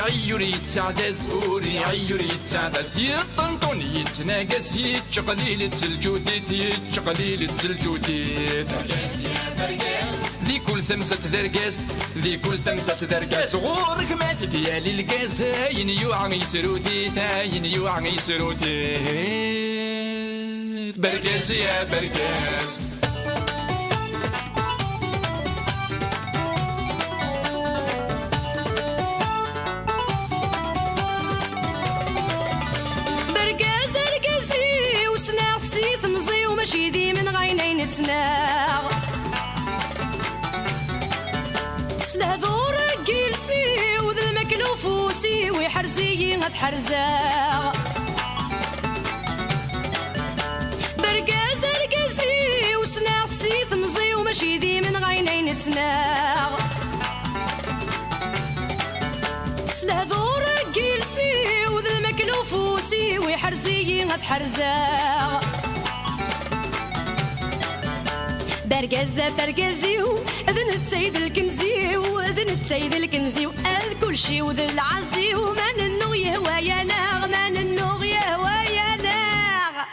عيور يتعدس عيور يتعدس يطنطن يتناقس يتشقليل التلجوديت يتشقليل التلجوديت ذي كل ثمسة ذرقاس ذي كل ثمسة ذرقاس غورك مات ديالي القاس هاين يوعى يسروديت هاين يوعى يسروديت برقاس يا برقاس شيدي من غينين نتناغ سلهذور جيلسي وذا المكلوفوسي ويحرزي غتحرزاغ برقاز القزي وسناغ سيث مزي ومشيدي من غينين نتناغ سلهذور جيلسي وذا المكلوفوسي ويحرزي غتحرزاغ برقزة برقزيو اذن السيد الكنزيو اذن السيد الكنزيو اذ كل شي وذ العزيو من النوغ يهوى يا ناغ من النوغ يهوى يا ناغ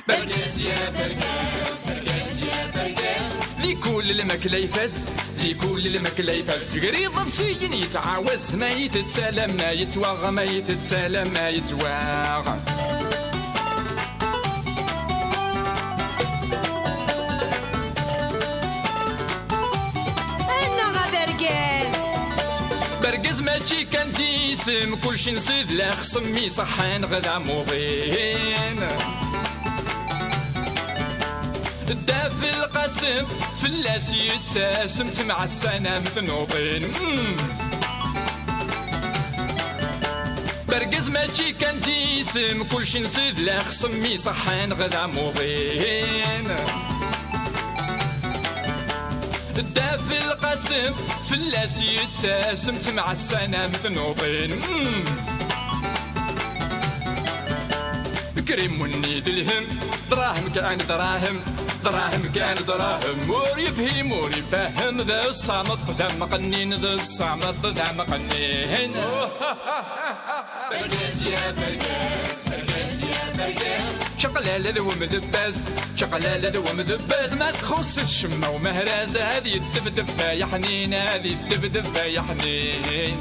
برقز يا برقز برقز يا برقز ذي كل المكلا يفاس ذي كل المكلا يفاس قريض بشي يتعاوز ما يتسالم ما يتواغ ما يتسالم ما يتواغ برقز ماشي كان تيسم كلشي نسيد لا خصمي صحان غدا موغين الداف القاسم فلاس يتساسم تمع السنة مثنوبين برقز ماشي كان تيسم كلشي نسيد لا خصمي صحان غدا موغين الداف القاسم فلاس يتساسم تمع السنة مثنوبين كريم ونيد الهم دراهم كان دراهم دراهم كان دراهم مور يفهم مور يفهم ذا الصامت ذا مقنين ذا الصامت ذا مقنين برقاس يا برقاس برقاس يا برقاس شقلالة ذو مذباس شقلالة ذو مذباس ما تخص الشمة ومهرازة هذه الدبدبة يا حنين هذه الدبدبة يا حنين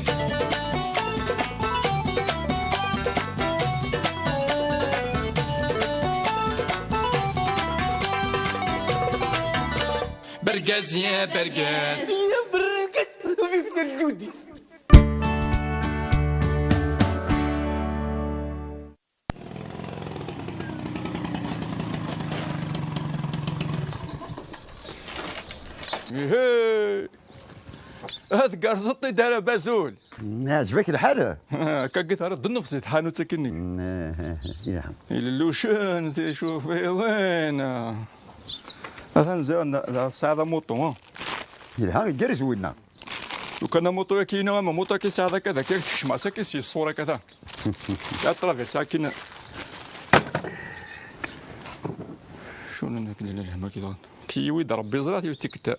برقاس يا برقاس يا برقاس وفي فتر الجودي هذا قرصتي دار بازول عجبك الحال؟ كقيت رد النفس تحانو تسكني نعم اللوشان شوفي وين هذا نزال ساعة موطو يلها جرز وينا لو كان موطو كينا ما موطو كي ساعة كذا كي تشمع ساكسي الصورة كذا لا ترافي ساكن شو نك الهما كذا كيوي ضرب بزرات يتكتا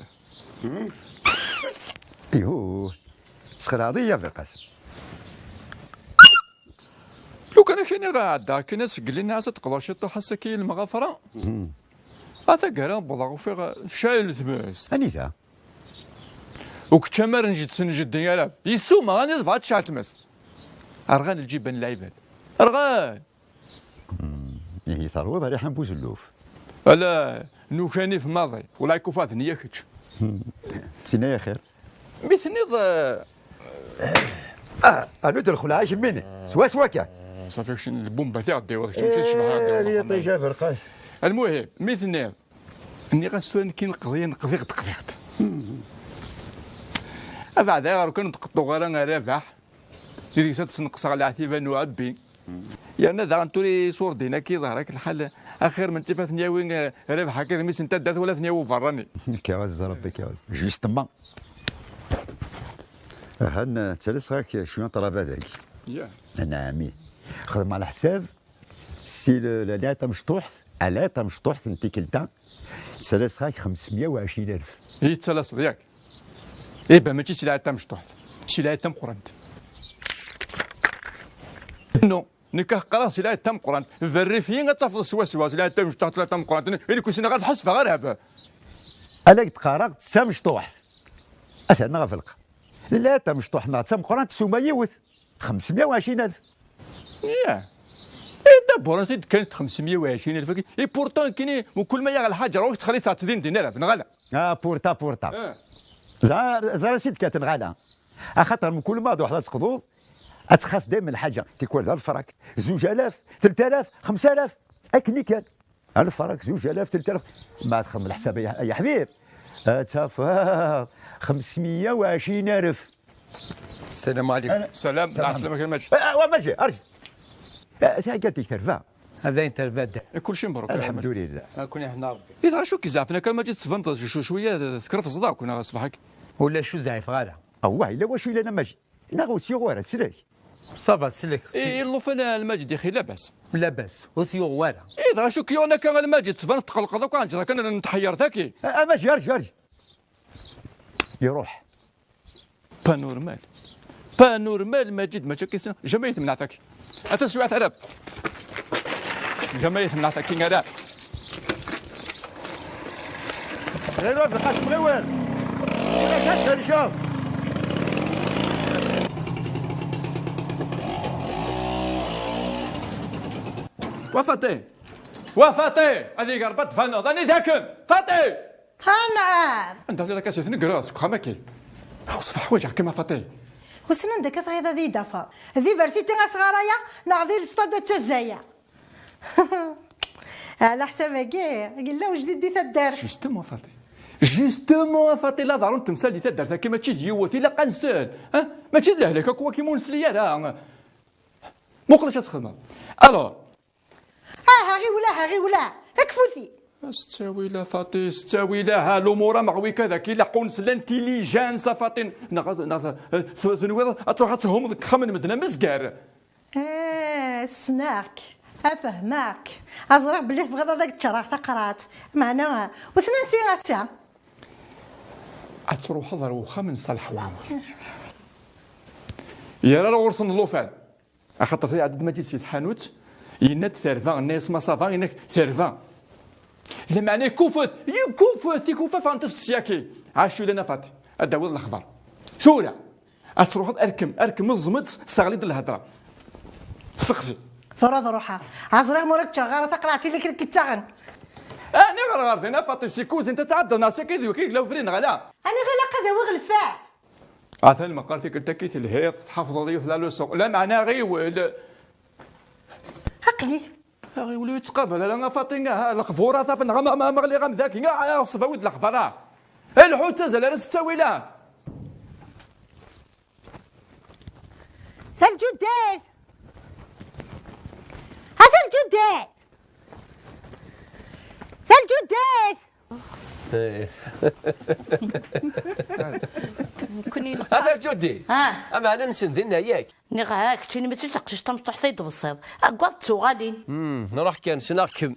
ايوه سخر عادية في القاسم لو كان كاين غادا كنا سقل الناس تقضى شي طاحه كاين المغفره هذا قرا بضغ فيها شايل ثماس انيثا وكتمر نجد سنجد يالا يسوما غادي دفعت شحال تماس ارغان الجبن العباد ارغان هي ثروه ريح بوزلوف لا نو كاني في ماضي ولا يكون فات نياكش تينا يا خير مثني انا ندخل عايش مني سوا كاع صافي شنو البومبا تاع ديور شنو شبه اللي طيجه في القاس المهم مثني اني غنسولن كي نقضي قضيت بعد غير كان نتقطو غير انا رافح اللي تنقص على عتيبه نعبي يعني ذا غنتوري صور دينا كي ظهرك الحال اخر من تفات نياوي رابح هكذا ميس انت دات ولا ثنياو فراني كواز ربي كواز جوستمون هن ثلاث راك شنو طلب هذاك نعم خدم على حساب سي لا مشطوح على مشطوح انت كلتا ثلاث راك 520,000 هي ثلاث ياك ايه با ماشي سي لا مشطوح شي لا مقرنت نو نكاه قراص لا تم قران الريفيين تفضل سوا لا تم لا تم قران اللي كنا غير نحس غير هبه انا قد قرات سامشطوح اثنا غفلق لا تمشطوح ناط سام قران تسوما يوث 520,000 ياه دابا سيد كانت 520,000 اي بورتون كاين وكل ما يغلى الحاجه روح تخلي 30 دينار بنغلا بورتا زار سيد كاتنغالا خاطر من كل ما ضو حدا تقضوض اتخاص دائما الحاجه كيكون هذا الفراك 2,000 3,000 5,000 اكني كان الفراك 2,000 3,000 ما تخمم الحساب يا حبيب تافا 520,000 السلام عليكم. السلام عليكم ماشي وماشي ارجع قالت لك ترفع هذا انت البادع. كل شيء مبروك الحمد لله. كنا حنا ربي. اذا شو كيزعفنا كان ما جيت تفهمت شويه تكرف الصداع كنا صباحك ولا شو زعيف غالا. اوه الا واش الا انا ماشي انا غوسي غوار سلاك صافا سلك. اي اللوفان الماجد يا اخي لاباس لاباس وثيو غوالا. اذا شو كيونا كان الماجد تفهمت تقلق دوك كان كان نتحير ذاكي ماشي ارجع يروح با نورمال ماجد ما كيسن جمعيه من عتاك انت سويت عرب جمعيه من عتاك كي عرب غير واقف القاسم غير شوف وفاتي هذه قربت فنض انا ذاكن فاتي نعم انت ذاك كاسيت نقراس خماكي صفح وجهك كما فاتي وسنا عندك هذا ذي دفا ذي فرسيتي صغاريا نعضي الاستاد تزايا على حسابك قال وجديد دي تدار جوستومون فاتي لا ضروري تمثال اللي تدار كيما تشي ديوتي لا قنسان ها ماشي لهلك كوا كيما نسليا لا مقلش تخدم الو غي ولا اكفوثي استوي لا فاطي استوي لها الامور معوي كذا كي لاقون الانتيليجانس فاطين ثنوي تروح تهم خمن مدنا مزقار سناك افهمك ازرق بلي في غدا داك الشرح تقرات معناها وسنا نسي غاسا تروح حضر وخمن صالح وعمر يا راه ورثن اللوفان خاطر في عدد ما جيت في الحانوت يناد ثرفان الناس ما صافا ينك ثرفان لا معناه كوفت تيكوفا فانت السياكي عاشوا لنا فاتي اداول الاخبار سولا تروح اركم الزمت استغليد الهضره سقسي فرض روحها عزرق مرك شغاله تقراتي لك الكتاغن انا غير فاطي سيكوز انت تعدى ناسك كي لو فرين غلا انا غير قد وغلفاء عثال ما قالت لك كيت الهيط تحافظ ضيوف لا لو لا معناه غير عقلي ولو يتقابل انا فاطمه القفوره صافي ما مغلي غام ذاك كاع صفا ود القفره الحوت تزال انا ستاوي لا الجداد هذا الجداد هذا الجدي اما انا نسندنا ياك نغاك تشيني ما تشقش تمطح سيد بالصيد اقعد سوغادين نروح كان سنركب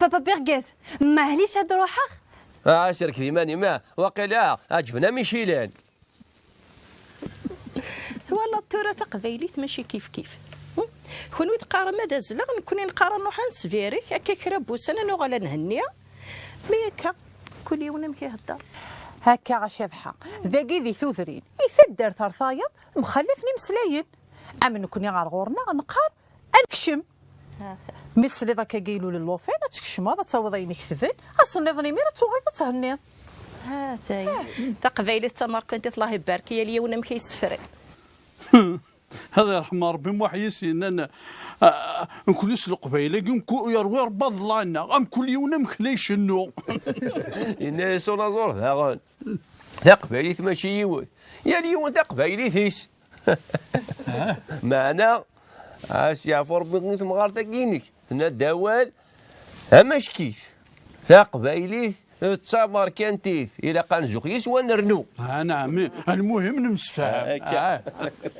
بابا بيرغيز ما عليش هاد روحك شرك في ماني ما وقيلا عجبنا ميشيلان والله التراث قبايليت ماشي كيف كون تقارن ما دازلا نكوني نقارن نروح نسفيري هكا كرابوس انا نغلا نهنيها مي هكا كل يوم كيهضر هكا غشابحه ذاكي ذي ثوثرين يثدر ثرثايض مخلفني مسلاين اما نكوني غير غورنا نقار انكشم مثل ذاك قايلوا للوفين تكشم هذا تصوضين كثفن اصلا نظني ميرا توغل تهني هذا تقبايلي التمر كنت الله يبارك يا اليوم ما كيسفري هذا يرحم ربي محيس ان نكون نسلق بايله يروي ربا ضلانا ام كل يوم مخليش النو الناس ولا زور ثاغون تقبايليت ماشي يوث يا اليوم تقبايليت معنا يعفو ربي غنيت مغار تاكينك هنا الدوال ماش كيف تقبايليت تسامر كانتيث الى قنزوق يسوى نرنو نعم المهم نمسفهم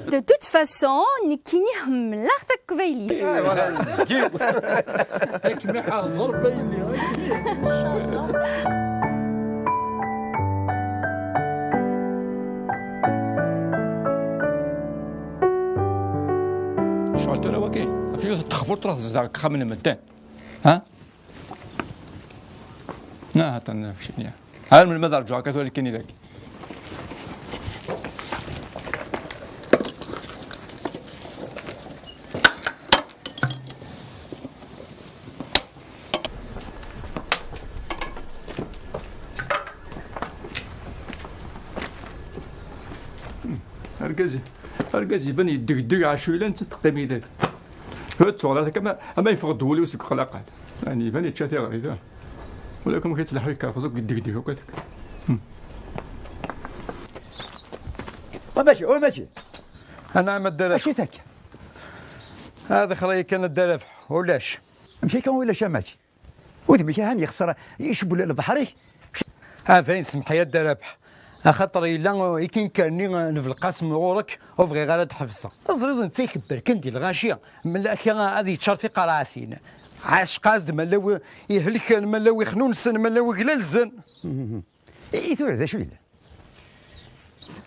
دو توت فاسون كيني هملاغ تقبايليت هاك ما حرزر بايني شغل ترى وكاين في تخفر تروح تزدق خا من المدان ها لا هاتنا في شيء هل من المدار جوا كاتولي كيني ذاك أركزي بني يدق عشويلا أنت تقدمي ذاك هات صغيرة كما أما يفقد ولي وسك قلق يعني بني تشاتي غريزة ولكن كي تلحق كافزوك يدق وكذاك وماشي انا ما الدرف ماشي ذاك هذا خري كان الدرف ولاش مشي كان ولا شاماتي وذبي كان يخسر يشبوا البحري هذا سمح يا الدربح خاطر الا يكين كاني في القاسم غورك وبغي غير تحفصها زريد انت يكبر كندي الغاشيه من هذه تشارتي قراسين عاش قاصد ملاو يهلك ملاو يخنون سن ملاو قلال زن ثور ذا شويه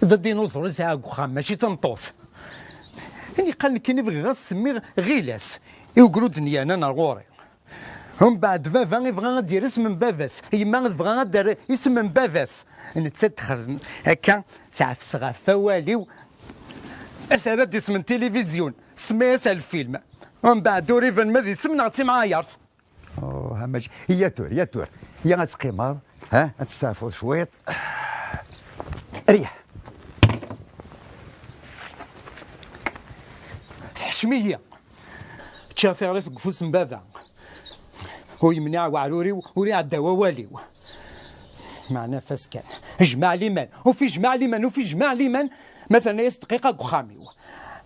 ذا الديناصور يسعى خام ماشي تنطوس يعني قال لك نبغي غير سمي غيلاس يقولوا دنيا انا غوري هم بعد بابا يبغى غادير اسم من بافاس يما تبغى غادير اسم من بافاس نتخدم هكا تعفس غا فواليو اثرت اسم التلفزيون سميس الفيلم ومن بعد دوريفن ماذي اسم نعطي معايرت ماشي هي تور هي غتقيمر ها غتستعفض شويط ريح حشميه تشاسي غير فوس من بابا هو يمنع وعروري وريع الدواء واليو معنا فاسكان جمع ليمان وفي جمع ليمان مثلا يس دقيقه قخاميو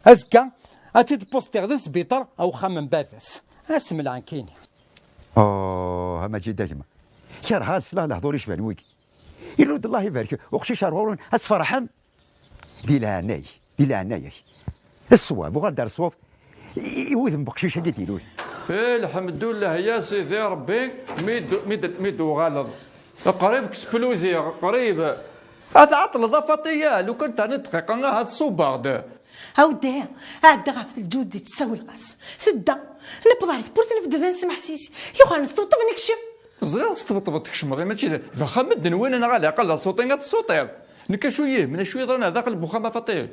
ازكا اتيت بوستير ذا سبيطار او خامن بافاس اسم العنكيني ماشي دايما شهر هذا السلاح لحضوري شبان ويك يرد الله يبارك وخشي شهر اسفرحم دي عناي الصواب وغير دار الصواب يوذن بقشيشه اللي ديروه الحمد لله يا سيدي ربي ميدو غلط قريب كسبلوزي قريب هذا عطل ضفتيه لو كنت انا دقيقه هذا الصوبارد هاودي هادا غاف الجود تساوي الغاس ثدا نبض على بورت نبدا نسمع حسيسي يوخا نستوطب نكشم زغير استفطبت تكشم غير ماشي ذا خمد وين انا غالي اقل صوتين الصوتير نكا شويه من شويه ضرنا ذاك البخامه فطير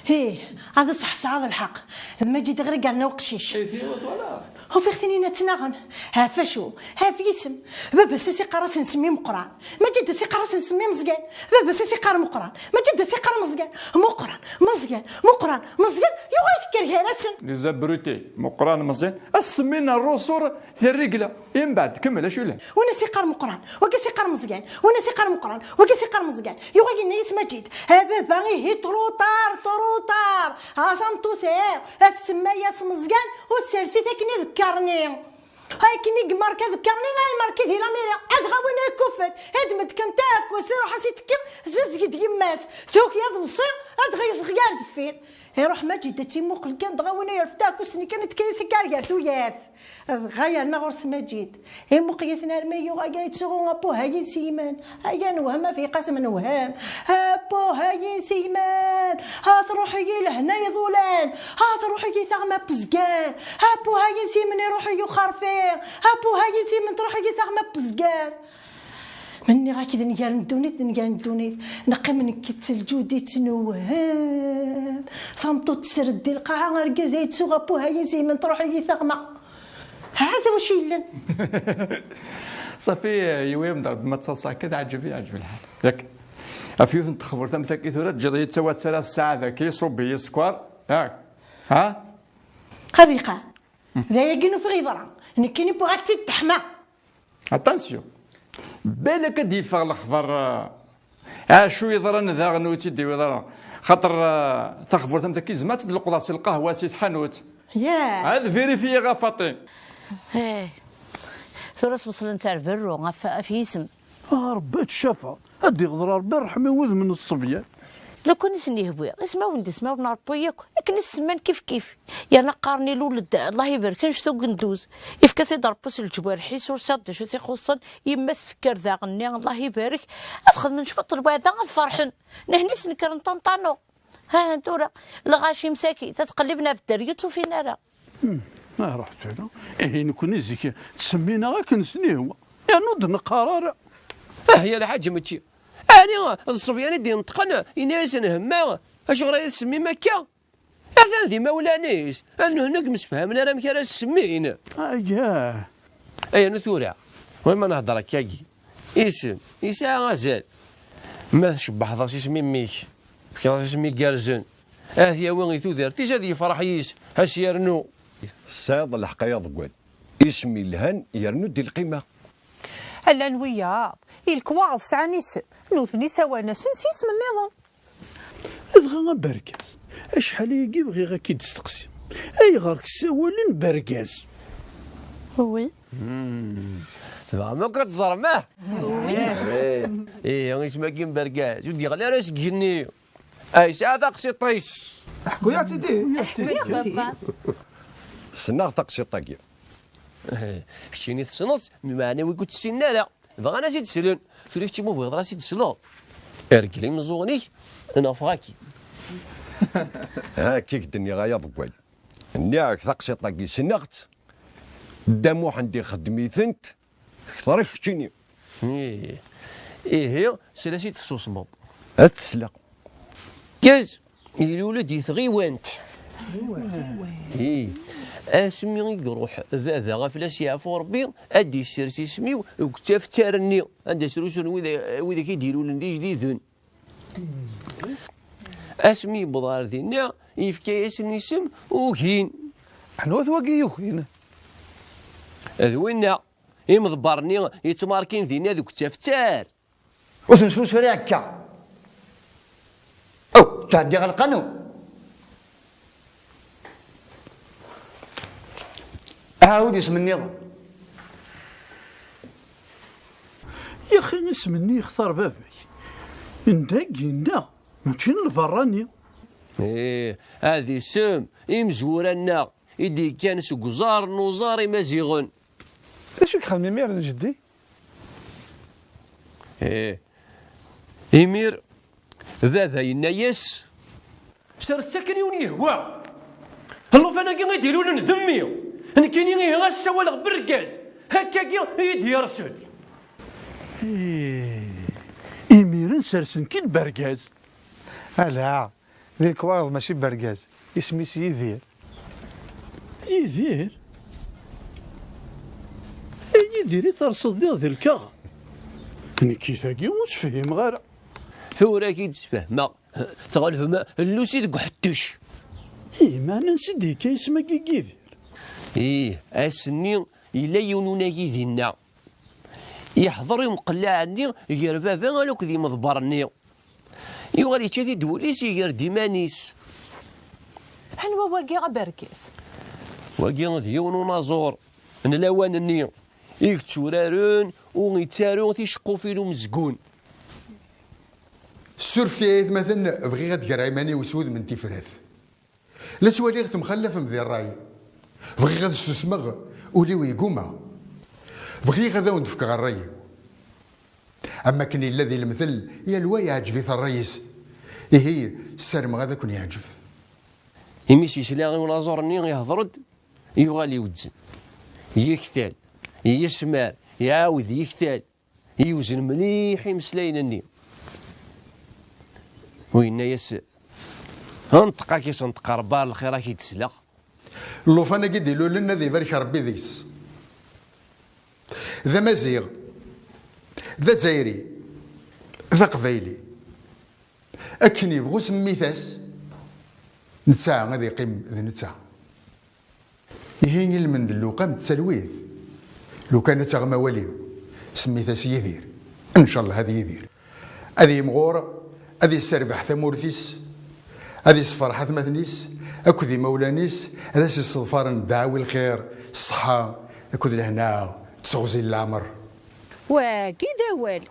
هيه هذا صح هذا الحق ما جيت غير قالنا وقشيش هو في اختنينا تناغن ها فاشو ها في اسم بابا سيسي قراص نسميه مقران ما جد سي قراص نسميه مزقان بابا سيسي قرا مقران ما جد سي قرا مزقان مقران يوا يفكر هرسن لي زابروتي مقران مزيان اسمينا الرسور في الرجله من بعد كمل شو له وانا سي قرا مقران وكا سي قرا مزقان وانا سي قرا مقران وكا سي قرا مزقان يوا قلنا اسم جيد ها بابا غي تروطار ها سامتو سير ها تسمى ياس مزقان وتسالسي تاكني ذكرني هاي كني قمار كذكرني غاي ماركي هي لاميريا عاد غاوينا الكفات هاد متكنتاك وسيرو حسيت كيف زاز قد يماس ثوك يا ضوصي هاد غير صغير دفير يروح ما جيت تيمو قل كان غاوينا يرفتاك وسني كانت كيسي كارير ثوياف غايا نغرس ما جيت هي مقيثنا الميو غايا يتسوغو ابو هاي سيمان هاي نوهمه في قسم نوهام ابو هاي سيمان ها تروحي لهنا يضولان ها تروحي تغمى بزقان ابو هاي سيمان يروحي يخرفين ابو هاي سيمان تروحي تغمى بزقان مني غا كذا نجان ندونيت نقي من كت الجودي تنوهام ثمطو تسردي القاعه غرقازه يتسوغ ابو هاي سيمان تروحي تغمى هذا واش يلن صافي يويم ضرب ما تصلصع كذا عجب الحال ياك افيوث نتخبر ثم ثاكي ثورات جدي تسوى 3 ساعات ذاك يصب هي السكوار ياك ها خريقه ذا يقينو في غيظرا نكيني بغاك تتحمى اتانسيون بالك دي فغ الخبر شو يضرن ذا غنوتي دي وضرن خاطر تخبر ثم ثاكي زمات القضاص القهوه سي حانوت ياه هذا فيريفي غا فاطين ايه ثورس وصل نتاع البر في اسم ربي تشافى هادي غدر ربي رحمي وذ من الصبيان لو كان نسنيه بويا اسمع ولدي اسمع ونربو ياك لكن السمان كيف يا نقارني الولد الله يبارك نشتو ندوز يفكا ضربوس الجوارحي سور صاد شو تيخصن يما السكر ذا غني الله يبارك افخذ من شبط البيضه فرحن نهني سنكر نطنطانو ها دورة الغاشي مساكي تتقلبنا في الدريوت وفينا راه. ما رحت انا نكون زيك تسمينا غا كنسنيو يا نوض نقرار. هي الحاجه ماشي انا الصبيان يدي نطقنا يناس نهما اش غير يسمي مكه هذا ذي مولانيس انا هناك مسفهمنا راه مكان السمين. اياه اي نثورة وين ما نهضر كاكي اسم يسا غزال ما تشبح ضاس اسمي ميك كي اسمي كارزون هي وين يتودر تيجا يفرح يس هاش يرنو الصياد الحقيقة ضقوال اسمي الهن يرنو دي القيمة. الا نويا الكواغ سعني اسم نوثني سوا ناس نسيس من النظام. اذغا بركاز اشحال يجي بغي غا كي تستقسي اي غارك سوالين بركاز. وي تبغى ما كتزرماه. ايه اسمها كيم بركاز ودي غير راس جني اي ساعه تقسي طيس احكوا يا سيدي سنا تقسي طاكيا كشيني تصنص معنى ويكون تسنى لا بغا انا زيد تسلون تولي كتي مو بغي راسي تسلو ارجلي مزوني انا فراكي هاكيك الدنيا غايا ضقوال نياك تقسي طاكي سنغت دامو عندي خدمي ثنت اكثر كتشيني. ايه هي سلاسي تسوسمض اتسلا كاز الولد يثغي وانت ايه اسمي يروح بابا غفلاس يعفو ربي ادي السرسي سميو وكتاف تارني عندها سروسون وذا كيديروا لندي جديدون اسمي بضار دينا يفكا اسم اسم وكين حنا ثواقي يوكين ذوينا يمضبرني يتماركين دينا ذوك تافتار وسنسو سوري هكا او تعدي على القانون عاود اسم النظام. يا اخي اسمني يختار بابي ندقينا ماشي البراني. ايه هذه سم يمزورنا يدي كان سوق زار نوزار مازيغون. اش خدمي مير جدي؟ ايه يمير بابا ينايس شر السكن يهوى الله فانا كي غيديروا لنا ذمي انا كاينين غير غاسوالغ بالركاز هكا كي يدي رسول. إمير نسرسن كي البركاز. لا ذي الكواغ ماشي بركاز اسمي سيدير. يدير يدير ترصد ذي الكاغ انا كيفاكي وتفهم غير ثورة كي تفهم تغلف اللوسي دك حتوش. ايه ما ننسدي كيس ما كيدير. ايه اسني الا يونونا كيدينا يحضر يوم قلع عني غير بابا غالوك ذي مضبرني يغالي تشادي دوليس غير ديمانيس حنوا واقي غا بركاز واقي ديون نازور نلاوان النية يكتورارون ويتارون تيشقو فيلو مزقون. السرفيات مثلا بغي غتقرا عيماني وسود من تيفراث لا توالي غت مخلف من ذي الراي بغي غاد السسمغ ولي ويقوما بغي غادا وندفك على الراي اما كني الذي المثل يا الوا يعجب في الرئيس هي السرم غادا كون يعجب يمشي يسلاغي ونازورني يهضرد يغالي يوزن يكتال يسمار يعاود يكتال يوزن مليح يمسلاينني وين يس انطقا كي سنطق ربار الخير كي تسلق اللوفانا كيديروا لنا ذي بارك ربي ذيس ذا مزيغ ذا زايري ذا قبايلي اكن يبغوا سميتاس نتساع غادي يقيم ذي نتساع يهيني المند لو قام تسلويث لو كانت تغمى واليو سميتاس يدير ان شاء الله هذه يدير هذه مغور هذه السربح ثمورثيس هذه الفرحة مثنيس اكو ذي مولانيس هذا الصفار ندعوي الخير الصحة اكو الهنا تسوزي العمر واكي دوال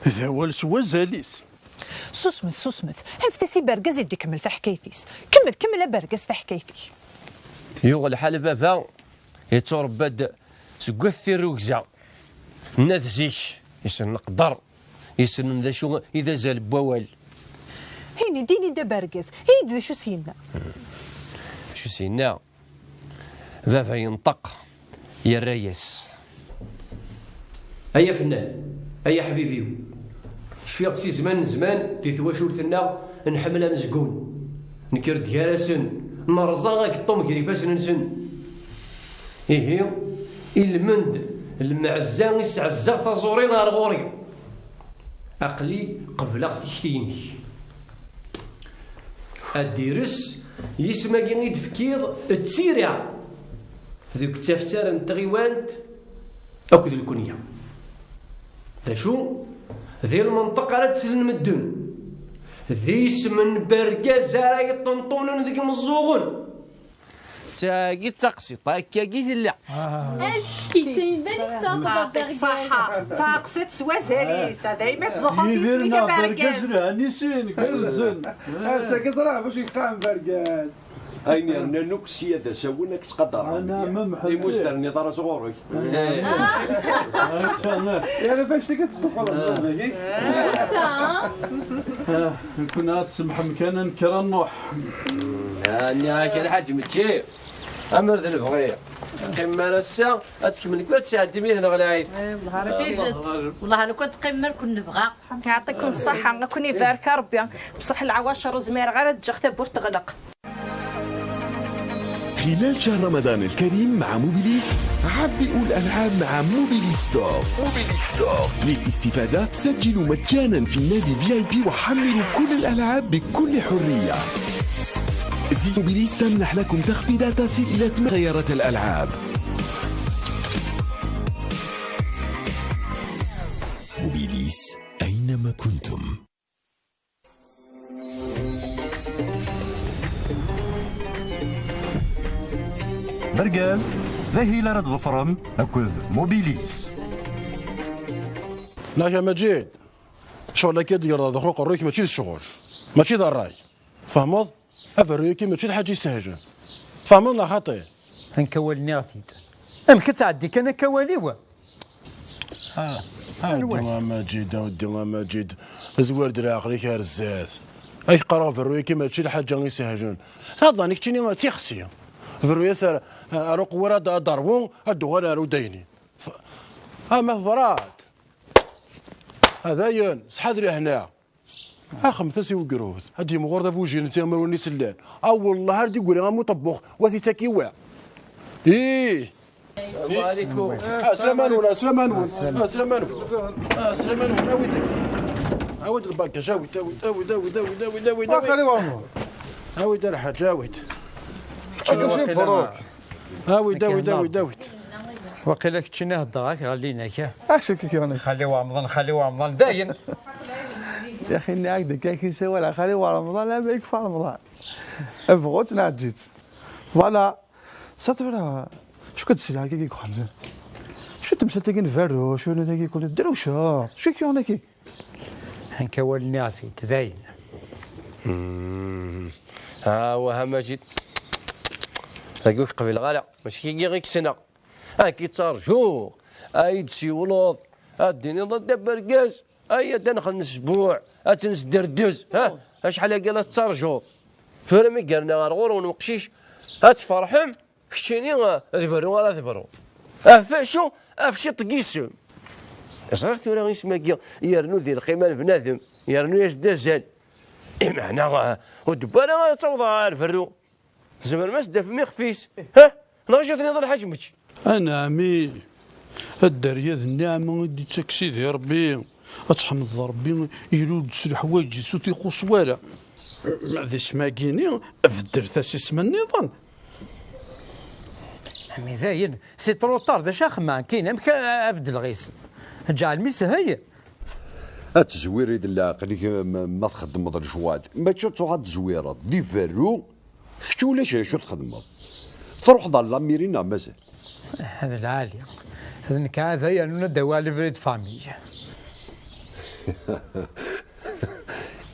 دوال سوا زاليس سوسمث عرفتي بركاز يدي كمل في حكايتيس كمل بركاز في حكايتي يوغ الحال بابا يتوربد سقثي الركزة نذزيش يسن نقدر يسن ذا شو اذا زال بوال هيني ديني دا برقاز هيني شو سينا شو سينا بابا ينطق يا الريس. هيا فنان هيا حبيبي، شفيق سي زمان دي ثواشولتنا نحملها مزقون نكرد جالسن نرزا غاك الطوم كريفاس ننسن إيه المند المعزة يسعزا تزوري نهار غوري عقلي قبل تكتينك الديرس يسمى دفكير تسيرع ذوك تفتار نتغيوانت أكد الكونية ذا شو ذي المنطقة لا تسلم الدن ذي اسم برقاز راي طنطون ذيك مزوغون تاقي تقصي طاكاكي لا اشكي تيبان صحة تاقصت سوازاليس دايما تزخص اسمك برقاز نسين كرزن هسه كسرها باش يقام برقاز أين أنا نكسي هذا سوينك تقدر أنا ما محبش مسترني دار صغوري يعني باش تكتصفر كنا تسمح مكانا نكرا النوح أنا كان حاج متشيب أمر ذا البغية قمة نسا أتكمل كل ساعة دمية غلايد والله أنا كنت قمة كن نبغى يعطيكم الصحة كوني يبارك ربي بصح العواشر وزمير غير تجغت بورتغلق. خلال شهر رمضان الكريم مع موبيليس عبئوا الألعاب مع موبيليس ستور. للاستفادة سجلوا مجانا في النادي VIP وحملوا كل الألعاب بكل حرية. موبيليس تمنح لكم تخفيضات تصل إلى 8 خيارات الألعاب. موبيليس أينما كنتم. برقاز ذهي لرد ظفرم أكل موبيليس. لا يا مجيد شغلك يدير ظهرك الريك ماشي الشغل ماشي ذا الراي فهمض افريكي ماشي الحاج يسهل فهمنا خاطي نكولني غثيد امك تعدي كان كواليوا ودي مجيد ودي مجيد زوار دراغلي كار الزات اي قرا فريكي ماشي الحاجه يسهلون تظنك تشيني ما تيخسي فريا سار اروق ورا دارون الدوار روديني ما فرات هذا ين سحادري هنا خمسة وقروث هادي مغورضة فوجين انت مروني سلان والله هادي يقولي غامو طبخ واتي تاكيوا ايه السلام عليكم. سلامانون سلامانون سلامانون سلامانون عاود الباكا جاود عاود خلي والله عاود الحاج عاود شنو فروك عاود وقيلا كنتي نهضرك غالينا كا اش كي انا خليوا رمضان داين يا اخي اني هكذا كان كيسوي لا خليوا رمضان لا بالك في رمضان بغوت نعجيت فوالا صافي شو كتسير هكا كي خمسه شو تمشي تاكي نفرو شو انا تاكي كل دروشه شو كي انا كي هنكولني عسيت داين ها هو ماجد تاكيوك قبل غالا ماشي كي غير سنه كي ترجو تسيولوض اديني ضد برقاز دنخل اسبوع تنس دردوز شحال قال ترجو فرمي قالنا غرغور ونقشيش تفرحم كشتيني ذبرو ولا ذبرو فاشو افشي طقيسو صرت ولا غيسما يرنو ذي القيمه بنادم يرنو ياش دازال معنا ودبانا توضع الفرو زمان ما سدا في مخفيس نرجعتني نضل حجمك انا عمي الدريه النعمه دي تاكسي ذي ربي اتحمد ربي يلود الحوايج سوتي خصواله ذي سماكيني افدر ثاسي اسم النظام عمي زاين سي تروطار دا شاخما كاين امك افدل غيس جعل ميس هي التزوير العقلي ما تخدم الجواد ما تشوف واحد التزويرات دي فرو شتو ولا شو تخدم تروح ضل ميرينا مازال هذا العالي هذا نكا هذا يعني دوالي فريد فامي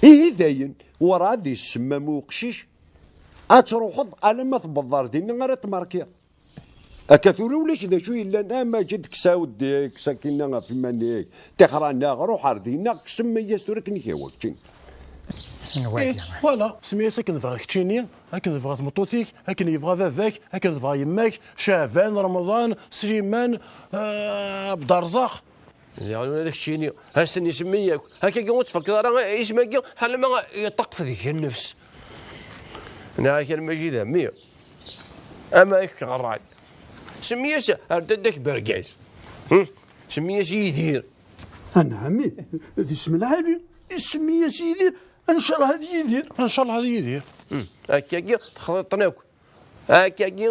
ايه داين ورا دي السمام وقشيش اتروح على ما تبضر دينا غير تماركيا اكثر ولاش دا شو الا ما جد كساود ديك ساكننا في منيك تخرانا روح ردينا كسم يسترك نيكي وقتين فوالا سميتها هكا نبغى كتشيني، هكا نبغى تمطوتيك، هكا يبغى باباك، هكا نبغى يماك، شعبان، رمضان، سليمان، بدرزاق. يعني هذاك الشيء هاستني سميك هكا كي تفكر راه يسمى بحال ما يطق في ذيك النفس. انا كان ماجي ذا 100 اما هيك غراي سمياش ردك برقاز سمياش يدير. انا عمي هذه اسم العالي سمياش يدير، ان شاء الله هذه يدير، ان شاء الله هذه يدير. هكا كي تخلطناك هكا كي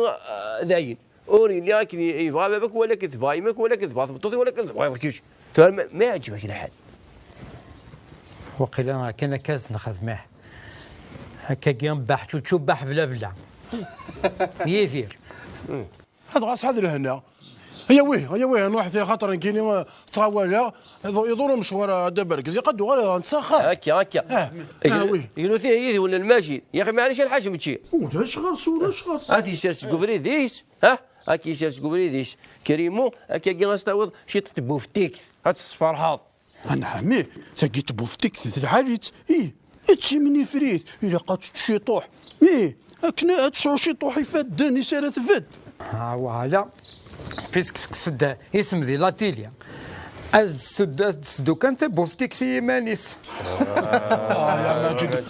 داين اوريني هاك يبغى بابك ولا كتبغى يمك ولا كتبغى تبطوطي ولا كتبغى كيفاش ما يعجبك الحال. وقيلا كان كاز نخدمه هكا كي نباح تشبح بلا بلا يدير. هذا غاس هذا لهنا هي ويه واحد خاطر كاين تراولا يدوروا مشوار هذا بركز يقدوا غير نتسخر هكا يقولوا فيه يدي ولا الماجد يا اخي معليش الحاجه ماشي ولاش غرس ولاش غرس هاتي سيرس كوفري ديش هاكي سيرس كوفري ديش كريمو هكا كي غاستعوض شي تطبو في تيكت هات الصفرحاض. انا عمي تاكي تبو في تيكت الحاجات هادشي مني فريت الا قات شي طوح هكنا هاد شي طوح يفدني سير تفد. فوالا بيسك تقصد اسم ذي لاتيليا السدو كانت بوفتيكسي مانيس.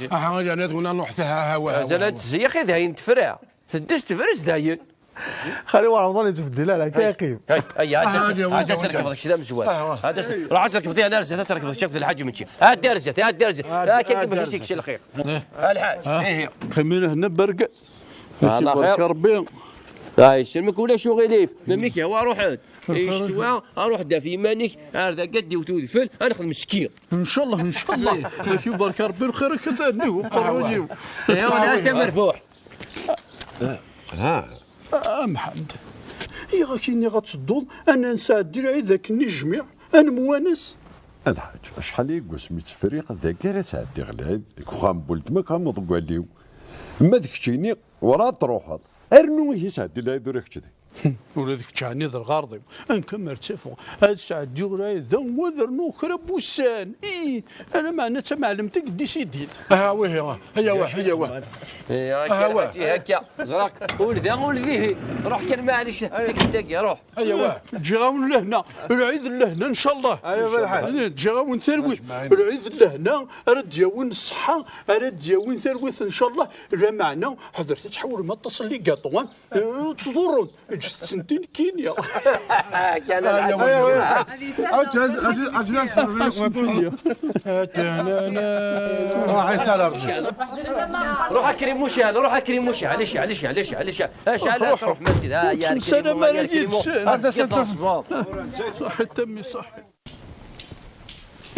يا ماجد انا هنا نحثها هوا زلات زي اخي داين تفرع تدش تفرس داين خلي رمضان يتبدل لك يا قيم. هاي هذا تركب هذاك الشيء مزوال هذا روح تركب فيها نرزه تركب شوف الحاج من شي هاد درزه كيف باش يشيك شي الخير الحاج ايه خمينا هنا برقه الله خير ربي. هاي الشرمك ولا شو غليف ماميك هو روح اشتوا اروح دافي مانيك هذا قدي وتودفل نخدم مسكين ان شاء الله كي بارك ربي الخير كثاني وقروني ايوا انت مربوح. محمد يا غاكيني غتصدود انا نساعد دير ذاك الجميع انا موانس. الحاج شحال يقول سميت الفريق ذاك راه ساعدي غلاد خام بولد ما كان مضقوا عليو ما ديك تشيني ورا تروح ارنو هي ساعدي لا يدور كذا ولا ديك تشاني ذا الغارضي ان كما ارتفعوا هاد الساعه ديال ذا وذر نوكر بوسان انا معناتها ما علمتك دي سيدين واه هي واه هكا زراك ولذا ولذيه روح كان معليش ديك الدقيقه روح واه تجي غاون لهنا العيد لهنا ان شاء الله. ايوا بالحال تجي غاون ثروت العيد لهنا راه دياون الصحه راه دياون ثروت ان شاء الله لا معنى حضرتك تحول ما تصل لي كاطوان تصدرون سنتين كينيا كان روح كريم مشان روح كريم مشان علاش تروح مسجد يا كريم هذا صحي تمي صحي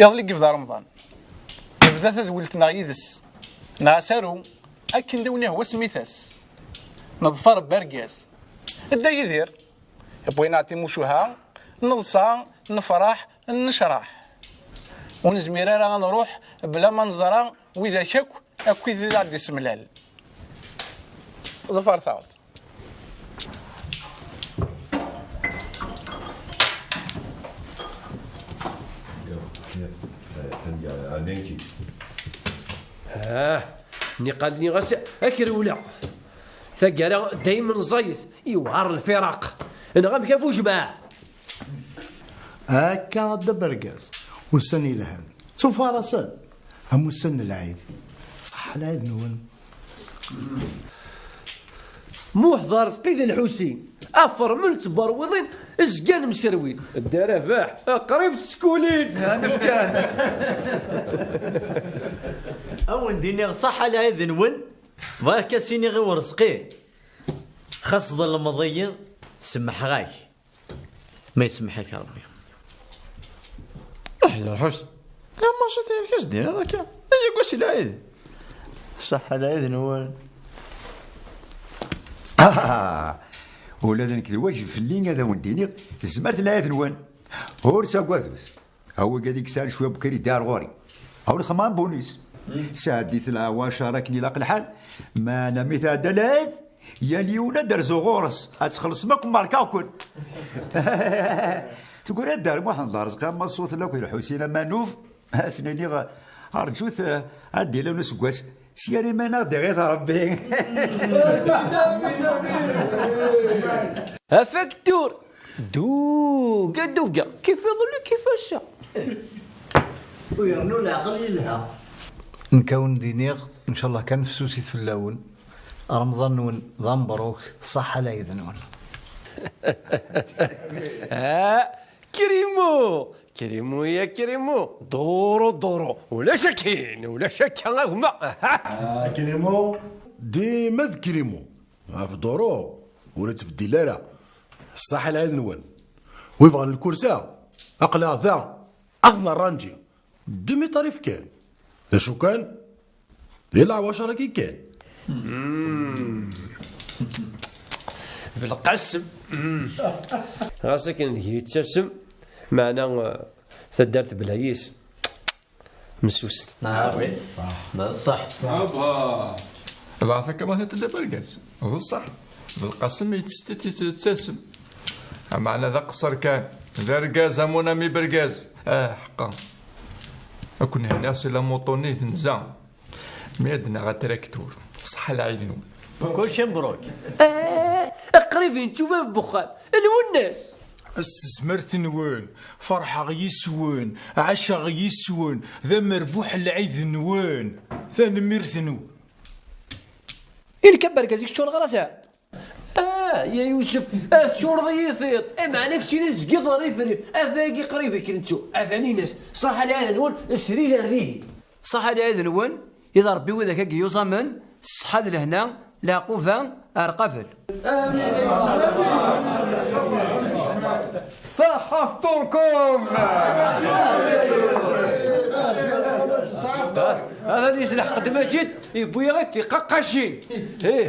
يلا كيف رمضان بدا تولتنا يدس نعسرو اكن دوني هو سميثاس نظفر برقاس دا يدير بغي نعطي موشوها نضصى نفرح نشرح ونزمير راه نروح بلا ما نزرى واذا شك اكو ذي عندي سملال ظفر ثاوت ني قال لي غاس اكرولا ثقرا دايما زايد يوعر الفراق انا غنكافو جماعه هكا دبرقاس وسني لهم سوف راسل هم السن العيد صح العيد نون محضر رزقي الحسين افر من تبروضين ازقان مسروين الدار فاح قريب تسكولين انا فكان او نديني صح العيد نون ما كاسيني غير ورزقي خاص ظل المضيق سمح غاك ما يسمحك ربي احيا الحسن يا ما شتي كاش دير هذاك هي قوسي العيد صح العيد نوال ولادنك الواجب في اللين هذا ونديني زمرت العيد نوان هورسا قاذوس هو قاديك سال شويه بكري دار غوري هو الخمام بونيس ساديت العوا شاركني لاق الحال ما نميت هذا العيد يا ليونا درزو غورس اتخلص ماكم ماركاكل تقول الدار واحد الله رزقها ما الصوت لك الحسين مانوف اسناني ارجوت ادي له نسكواس سياري ما نغدي غير ربي. افكتور دوقا دوقا كيف يظل كيفاش ويرنو العقل يلها نكون دينيغ ان شاء الله كان فسوسيت في اللون رمضان نون ضا مبروك صحة لا يذنون. كريمو كريمو يا كريمو دورو دورو ولا شكين ولا شك هما. كريمو ديما كريمو في دورو ولا تفدي لا الصحة لا يذنون ويبغى الكرسي اقلع ذا اثنى الرانجي دمي طريف كان ذا شو كان يلع واش راكي كان في القسم راسك يتسم معنا ثدرت بالعيس مسوست. وي صح صح ضعفك كما تدبر برقاس هو الصح بالقسم يتسم معنا ذا قصر كان ذا رقاز مونامي برقاز حقا اكون هنا سلا موطوني تنزا ميدنا غا تراكتور صح العين كلشي مبروك. قريبين تشوفها في بخار الوناس استثمرت نوان فرحة غيسوان عشا غيسوان ذا مربوح العيد نوان ثاني ميرث نوان إلي كبر كازيك شور غراسات يا يوسف شور ضيثيط معناك شي زكي ظريف ريف افاقي قريب كنتو افاني ناس صح على هذا نوان السرير هذه صح على هذا نوان اذا ربي وذاك يوزمن الصحة لهنا لا قوفا ارقفل صحة فطوركم. هذا اللي يسلح قد ما جيت يبويا غير كيقاقاشين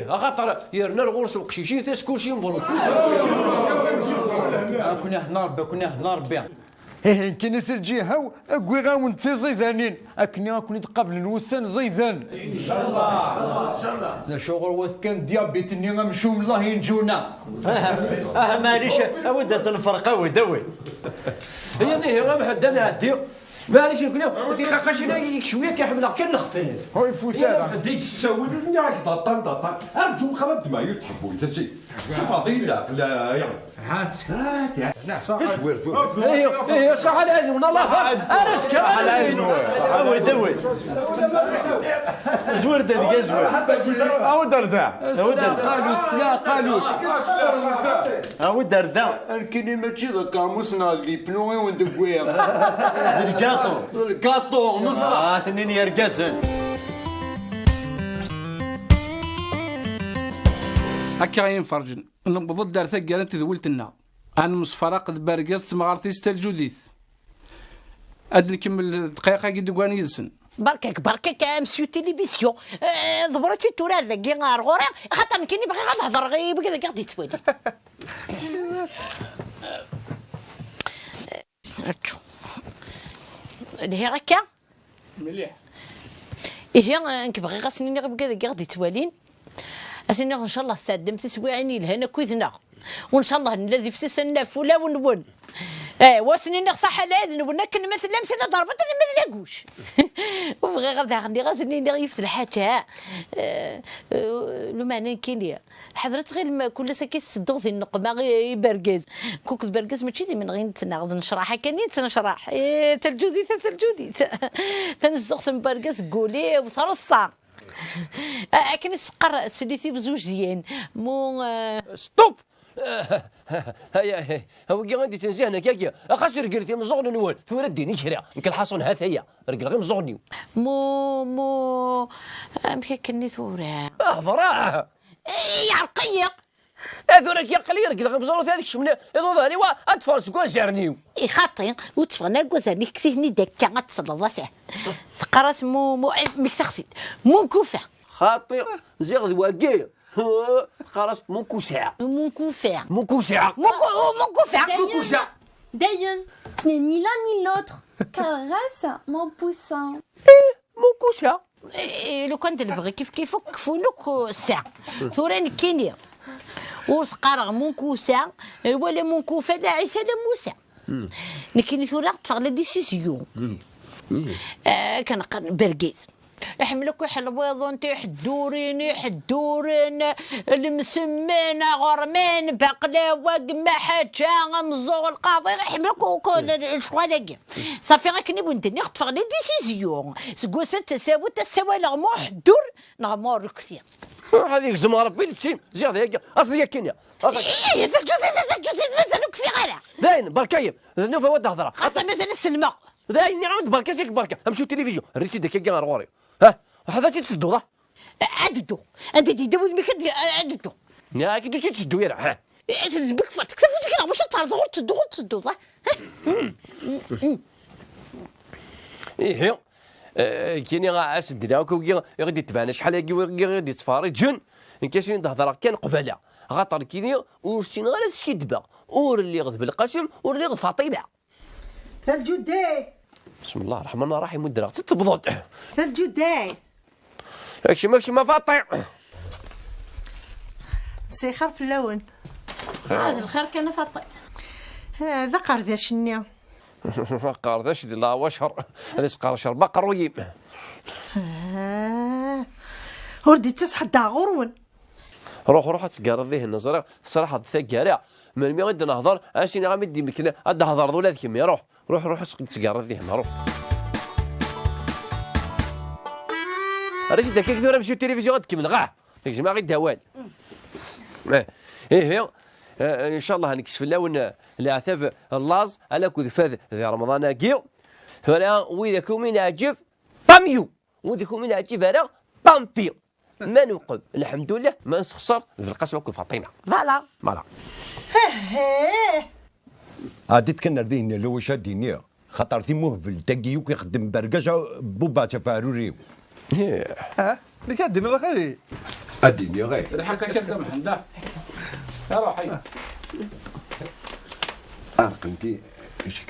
خاطر يرنا الغرس والقشيشين تسكل شي مبروك. كنا هنا ربي كنا هنا ربي كاين الجهه اكوي غاون في زيزانين اكني غاكوني تقابل نوسان زيزان ان شاء الله ان شاء الله شغل واث كان ديابيت اني غنمشيو من الله ينجونا. معليش اود تنفرق اود هي غير محدنا هادي معليش نقول لهم دقيقه شويه كيحملها كنخفف هو يفوت هذا ديك التاويل ياك ضطن ضطن ارجو خرج ما يتحبوا انت شي شوف فضيله لا يعني هات ايش ورد ايه صح على هذه والله انا اسكت على هذه دوي زور ديك زور او دردا قالوا السلا قالوا او دردا الكلمه ماشي ذاك موسنا اللي بلوي وندقويا الكاطو نص تنين يرقصن هكا ينفرجن نبض دار ثقال انت ذولتنا عن مصفرق برقص تمغارتي ستال جوديث اد نكمل الدقيقه قد دواني يدسن بركك مسيو تيليفزيون ضبرتي تورار ذاكي غارغوري خاطر كاين باغي غنهضر غير بكذا غادي تولي هي هكا مليح هي نكبغي غاسني غير بكذا غادي توالين اسني ان شاء الله سادم تسويعني لهنا كويذنا وان شاء الله الذي في سنه فلا ونون واسني صح على اذن ولكن مثلا مسنا ضربت ما نلاقوش وبغي غير عندي غاسني غير في الحاجه لو معنى كاين حضرت غير كل ساكي صدق النقمه غير بركاز كوك بركاز ماشي من غير نتناغض نشرحها كانين تنشرح ثلجودي تنزق من بركاز قولي وصرصه كان السقر سليتي بزوج زيان مو ستوب هيا هو كي غادي تنزي هنا كاكيا خاصو رجلتي مزغن نوال ثورة ديني شرا الحصون هات هي رجل غير مزغني مو مشي كني ثورة فراه يا رقيق هذولك يا قليل رجل غير مزغن هذيك شمنا يضو ثاني واطفال سكوا جارنيو خاطي وتفغنا كوزاني كسيني دكا غتصلى فيه سقراس مو مكسخسيت مو كوفه خاطي زيغ ذواكي خلاص mon coussin. D'ailleurs, ce n'est ni l'un ni l'autre. Caresse mon poussin. mon coussin. لو كان تبغي كيف كفولك ساعة ثوراني كينيا وسقارغ مون كوسا ولا مون كوفا لا عيسى لا موسى لكن ثورا تفغ لا ديسيزيون كنقرن برقيز يحملك واحد البيضون تيحدورين حدورين المسمين غرمين بقلاوه قماحه جا مزوغ القاضي يحملك وكل الشغاله صافي غاكني بندني خطف لي ديسيزيون سكوسه تساوي لغمو حدور نغمو ركسي هذيك زعما ربي الشيء زي هذيك اصلي كينيا اصلي زكجوزيد مازالك في غاله داين بركايب نوفا ود هضره خاصه مازال السلمه داين عاود بركا سيك بركا نمشيو التلفزيون ريتي داك كاع غوري ها هذا تتسدو راه عددو انت تدوز ميك عددو يا كي تتسدو يا راه تزبك فرتك صافي واش تعرض تسدو صح ايه كاين غاس دراك غادي تبان شحال غادي تفاري جن كاين تهضر كان قباله غاطر كينيا وشتي غير هادشي دبا اور اللي غضب القاسم اور اللي غضب فاطمه الجداي بسم الله الرحمن الرحيم ودرا ست بضوط الجداي ماكشي ما فاطي سي خير في اللون هذا الخير كان فاطي هذا قرداش النيا قرداش دي الله وشهر هذا قرشر بقر ويم وردي تصحى غرون روح تقرا ذيه النظره صراحه ثقارع من مي غادي نهضر اشيني غامدي مكنا غادي نهضر ذولا كيما روح تقرا ذيه روح راه داك كدور نمشيو التلفزيون غتكمل غاه ديك الجماعه غير دوال ايه ان شاء الله نكشف اللون العتاب اللاز على كود فاذ ذي رمضان كيو فلا وإذا من عجب باميو وإذا من عجب انا بامبيو ما نوقف الحمد لله ما نسخسر ذي القسمه كل فاطمه فوالا غادي تكنر ذهني لو واش هاديني خاطر مهبل تاكيو كيخدم بركاجه بوبا تفاروريو اللي كدير الله خير اديني غير الحق كذا محمد روحي انتي اش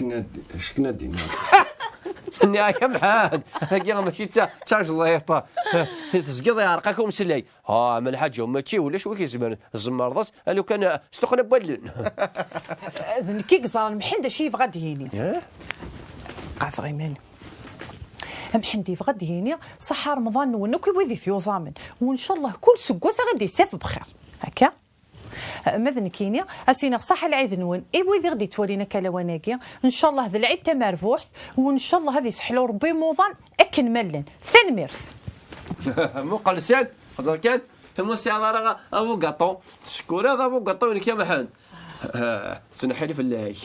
كنا دينا يا كم حاد كي ماشي تا زليطه تسقط يعرقكم مسلي ها من حاجه ماشي ولا شو كيزمان الزمارضس لو كان استقنا بولن كي قزر محند شي فغاد هيني قاف غيمان محندي فغاد هيني صح رمضان ونكي بيدي في زامن وان شاء الله كل سكوسه غادي يساف بخير هكا ماذا كينيا اسينا صح العيد نون اي بويدي غادي تولينا كلواناكي ان شاء الله هذا العيد تمرفوح وان شاء الله هذه يسحلوا ربي موضان اكن ملن ثان ميرث مو قلسان خاطر كان ثم الساعه راه ابو قاطو شكور هذا ابو قاطو كي محن سنحلف الله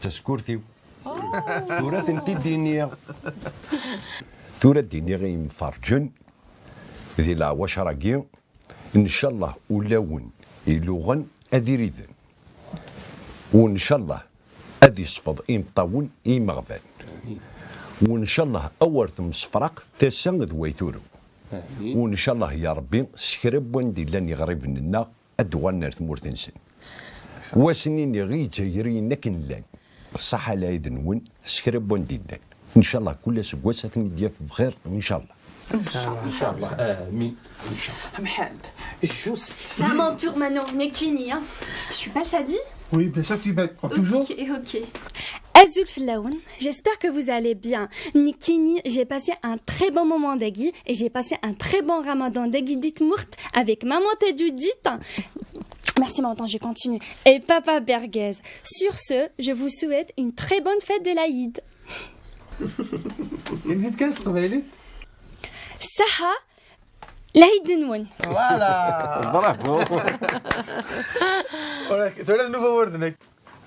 تشكرتي تورات انت دينيا تورات دينيا غي مفرجن ذي لا واش راكي ان شاء الله ولون يلوغن اديريدن وان شاء الله ادي يصفض طاون مغفان وان شاء الله اورث مصفرق تسنغ ويتورو وان شاء الله يا ربي سكرب وندي لاني غريب لنا ادوان ثمورتنسن وسنين غي جايرين لكن لان الصحه لا يدنون سكرب وندي لان ان شاء الله كل سكوسه نديا بخير ان شاء الله ان شاء الله امين ان شاء الله محمد جوست C'est à mon tour maintenant, Nekini. Je suis pas Sadi? Oui, bien sûr que tu belles, toujours. Ok. Azul Flaoun, j'espère que vous allez bien. Nikini, j'ai passé un très bon moment d'Agui et j'ai passé un très bon ramadan d'Agui dit Mourt avec maman Tedjudit. Merci maman, je continue. Et papa Berguez. Sur ce, je vous souhaite une très bonne fête de l'Aïd. Saha العيد نون فوالا برافو تولد نوفا وردنك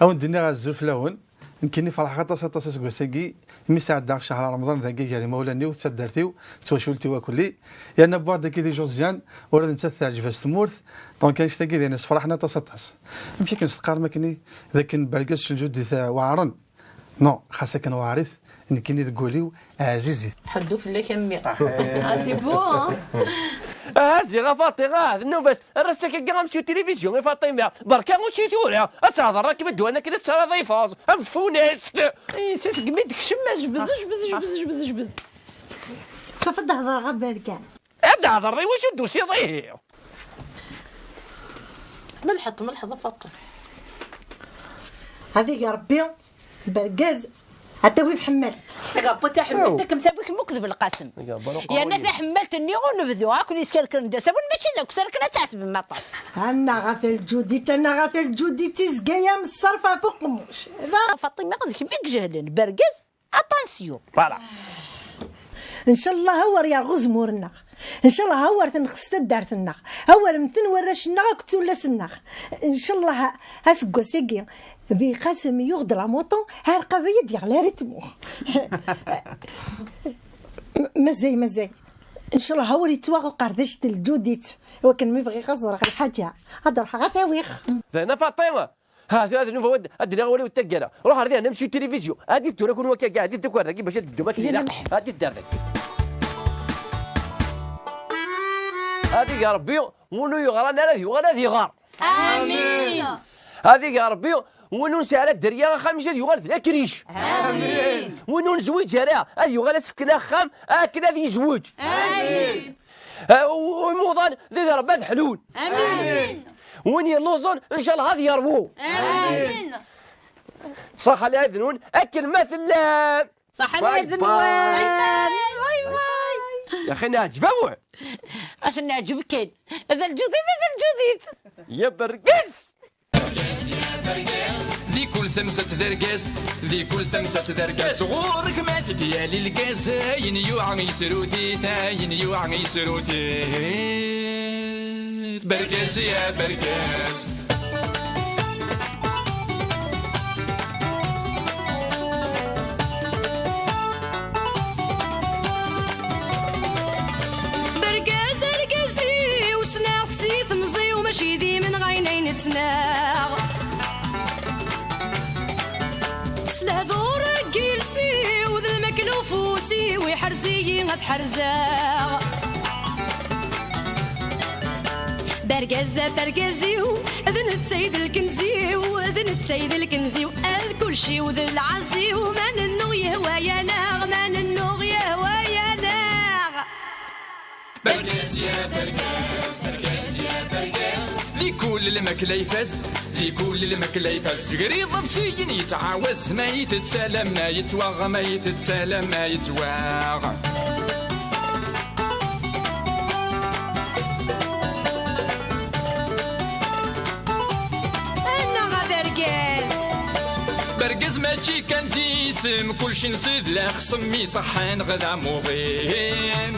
او ندينا غازو في لون يمكنني فرحه طاسه كوساكي مي ساعه داك شهر رمضان ذاك قال لي مولاني وتدرتي تواشولتي وكلي لان بواد كي دي جوزيان ورد انت تعجب استمورت دونك كاين شتا كي ناس فرحنا طاسه نمشي كنستقار ما كني ذاك بركاش الجود تاع واعرن نو خاصك انا وعارف ان كني تقوليو عزيزي حدو في اللي كمي سي بو هازي غا فاطمه نو بس راسك كاع نمشيو التلفزيون يا فاطمه بركا غنمشي تورا تهضر راك بدو انا كذا ترى ضيفاز فوناس تسقمي ديك الشمه جبد صافي تهضر غير بالكان هذا هضر واش دوسي ضيه ملحط فقط هذيك يا ربي بركاز حتى وين حملت قابوتا حملتك مثابك مكذب القاسم يا ناس حملتني ونبذو هاك يسكركر ندسه ماشي ذاك سركنا تعتب المطاس انا غاث الجوديت انا غاث الجوديت زكايا من الصرفه فوق موش فاطمه غادي بك جهلا برقز اتانسيون فوالا ان شاء الله هو يا غزمورنا ان شاء الله هو تنخص دارتنا هو مثل وراشنا كنت ولا سنا ان شاء الله هاسكو سيكي بقاسم يغد لا موطون ها القضيه ديال لا ريتمو مزاي ان شاء الله هو يتواغ قرداش الجوديت هو كان ما يبغي يغزر الحاجه هذا روح غا فاويخ انا فاطمه هذا نوفا ود ادنا ولي وتقلا روح هذه نمشي التلفزيون هذه تورا كون وكا قاعد تكون باش الدومات اللي هذه الدار هذه يا ربي ونو يغرى لا يغار امين. هذه يا ربي ونو نسال الدريه خامجه يغال لا كريش امين. ونو نزوج عليها يغال سكنه خام اكل ذي زوج امين. وموضان ذي رباد حلول امين. وني اللوزون ان شاء الله هذه يروو امين. صح على اذنون اكل مثل صح على اذنون يا اخي نعجبوه اش نعجبك هذا الجديد يا برقس ذي كل ثمسة درقاس ذي كل ثمسة درقاس غورك ما تديالي القاس هاين يوعى يسرودي هاين يوعى يسرودي برقاس يا برقاس ماشي ذي من غينين تناغ سلهذور جيلسي وذا المكلوفوسي ويحرزي غتحرزاغ برقزيو اذن تسيد الكنزيو اذن تسيد الكنزيو اذ كل شي وذا العزيو ما ننو يهوى يا ناغ ما ننو يهوى يا ناغ برقز يا برقز برقز يا برقز ذي كل الماكلة يفاس ذي كل الماكلة يفاس قريض بشي يتعاوز ما يتسالم ما يتواغ ما يتسالم ما يتواغ برقز ماشي كان ديسم كلشي نصيد لا خصمي صحان غدا موضين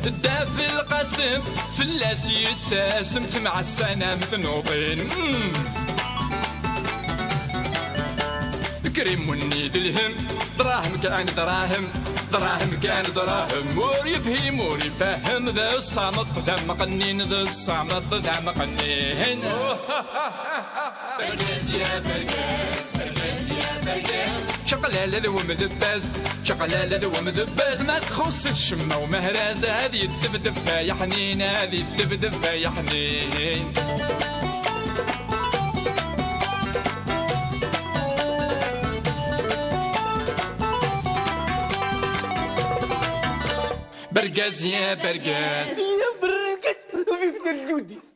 الدافي القاسم فلاس يتساسم مع السنة مثنوطين كريم ونيد الهم دراهم كان دراهم دراهم كان دراهم مور يفهم مور يفهم ذا الصامت ذا مقنين ذا الصامت ذا مقنين برقاس يا برقاس برقاس يا برقاس شقلالة ذو مدباز شقلالة ذو مدباز ما تخص الشمة ومهرازة هذه الدبدب يا حنين هذه الدبدب يا حنين برقاس يا برقاس يا برقاس في الجودي